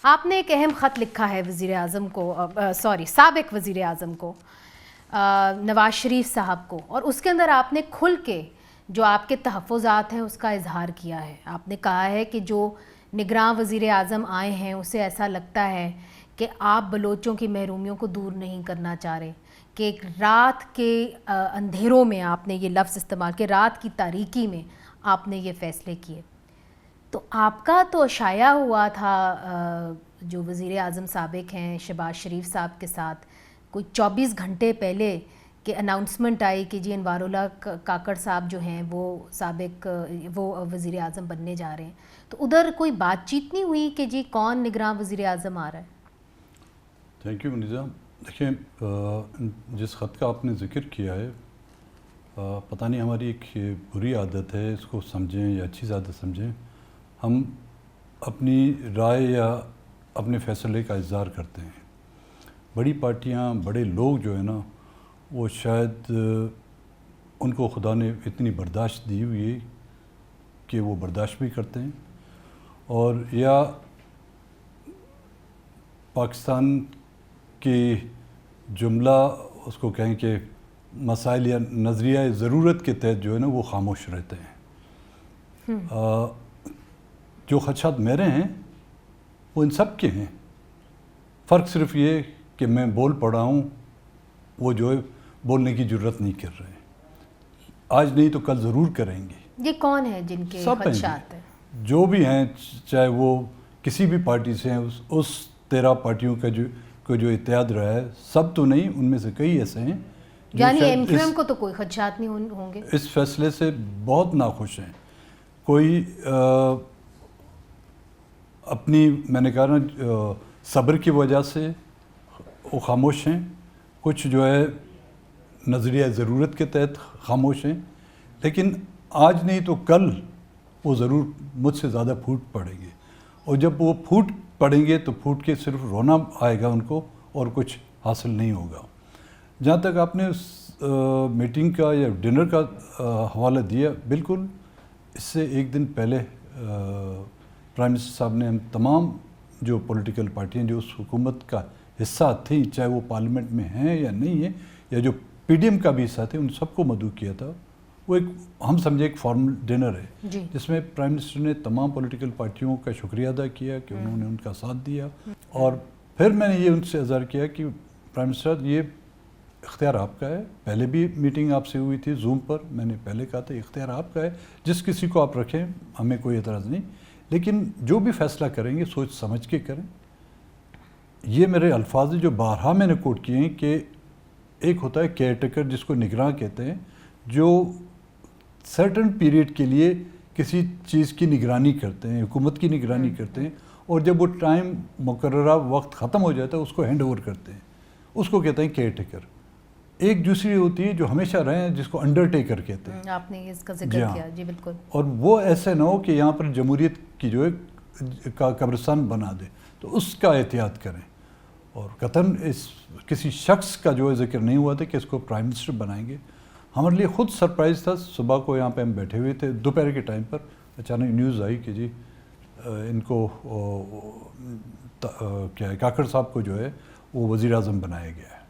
آپ نے ایک اہم خط لکھا ہے وزیر اعظم کو، سابق وزیر اعظم کو، نواز شریف صاحب کو، اور اس کے اندر آپ نے کھل کے جو آپ کے تحفظات ہیں اس کا اظہار کیا ہے. آپ نے کہا ہے کہ جو نگراں وزیر اعظم آئے ہیں اسے ایسا لگتا ہے کہ آپ بلوچوں کی محرومیوں کو دور نہیں کرنا چاہ رہے، کہ ایک رات کے اندھیروں میں آپ نے یہ لفظ استعمال کہ رات کی تاریکی میں آپ نے یہ فیصلے کیے. تو آپ کا تو اشاعہ ہوا تھا جو وزیر اعظم سابق ہیں شہباز شریف صاحب کے ساتھ کوئی 24 گھنٹے پہلے کہ اناؤنسمنٹ آئی کہ جی انوار اللہ کاکڑ صاحب جو ہیں وہ سابق وہ وزیر اعظم بننے جا رہے ہیں. تو ادھر کوئی بات چیت نہیں ہوئی کہ جی کون نگراں وزیر اعظم آ رہا ہے؟ Thank you Muneeza. دیکھیں، جس خط کا آپ نے ذکر کیا ہے، پتہ نہیں ہماری ایک بری عادت ہے، اس کو سمجھیں یا اچھی عادت سمجھیں، ہم اپنی رائے یا اپنے فیصلے کا اظہار کرتے ہیں. بڑی پارٹیاں، بڑے لوگ جو ہیں نا، وہ شاید ان کو خدا نے اتنی برداشت دی ہوئی ہے کہ وہ برداشت بھی کرتے ہیں، اور یا پاکستان کے جملہ اس کو کہیں کہ مسائل یا نظریہ ضرورت کے تحت جو ہے نا وہ خاموش رہتے ہیں. جو خدشات میرے ہیں وہ ان سب کے ہیں، فرق صرف یہ کہ میں بول پڑا ہوں، وہ جو ہے بولنے کی جرت نہیں کر رہے ہیں. آج نہیں تو کل ضرور کریں گے. یہ کون ہیں جن کے خدشات ہیں؟ جو بھی ہیں، چاہے وہ کسی بھی پارٹی سے ہیں، اس 13 پارٹیوں کا جو اتحاد رہا ہے، سب تو نہیں، ان میں سے کئی ایسے ہیں یعنی ایم کیو ایم کو تو کوئی خدشات نہیں ہوں گے، اس فیصلے سے بہت ناخوش ہیں. کوئی اپنی، میں نے کہا نا، صبر کی وجہ سے وہ خاموش ہیں، کچھ جو ہے نظریہ ضرورت کے تحت خاموش ہیں، لیکن آج نہیں تو کل وہ ضرور مجھ سے زیادہ پھوٹ پڑیں گے. اور جب وہ پھوٹ پڑیں گے تو پھوٹ کے صرف رونا آئے گا ان کو، اور کچھ حاصل نہیں ہوگا. جہاں تک آپ نے اس میٹنگ کا یا ڈنر کا حوالہ دیا، بالکل اس سے ایک دن پہلے پرائم منسٹر صاحب نے ہم تمام جو پولیٹیکل پارٹیاں جو اس حکومت کا حصہ تھیں، چاہے وہ پارلیمنٹ میں ہیں یا نہیں ہیں، یا جو پی ڈی ایم کا بھی حصہ تھے، ان سب کو مدعو کیا تھا. وہ ایک، ہم سمجھے ایک فارمل ڈنر ہے جس میں پرائم منسٹر نے تمام پولیٹیکل پارٹیوں کا شکریہ ادا کیا کہ انہوں نے ان کا ساتھ دیا. اور پھر میں نے یہ ان سے اظہار کیا کہ پرائم منسٹر یہ اختیار آپ کا ہے. پہلے بھی میٹنگ آپ سے ہوئی تھی زوم پر، میں نے پہلے کہا تھا اختیار آپ کا ہے، جس کسی کو آپ رکھیں، ہمیں کوئی اعتراض نہیں، لیکن جو بھی فیصلہ کریں گے سوچ سمجھ کے کریں. یہ میرے الفاظ جو بارہا میں نے کوٹ کیے ہیں کہ ایک ہوتا ہے کیئر ٹیکر، جس کو نگراں کہتے ہیں، جو سرٹن پیریڈ کے لیے کسی چیز کی نگرانی کرتے ہیں، حکومت کی نگرانی کرتے ہیں، اور جب وہ ٹائم مقررہ وقت ختم ہو جاتا ہے اس کو ہینڈ اوور کرتے ہیں، اس کو کہتے ہیں کیئر ٹیکر. ایک دوسری ہوتی ہے جو ہمیشہ رہے ہیں، جس کو انڈر ٹیکر کہتے ہیں. آپ نے اس کا ذکر کیا، جی بالکل. اور وہ ایسے نہ ہو کہ یہاں پر جمہوریت کی جو ہے قبرستان بنا دے، تو اس کا احتیاط کریں. اور قطعاً اس کسی شخص کا جو ہے ذکر نہیں ہوا تھا کہ اس کو پرائم منسٹر بنائیں گے. ہمارے لیے خود سرپرائز تھا. صبح کو یہاں پہ ہم بیٹھے ہوئے تھے، دوپہر کے ٹائم پر اچانک نیوز آئی کہ جی ان کو کیا ہے، کاکڑ صاحب کو جو ہے وہ وزیر اعظم بنایا گیا ہے.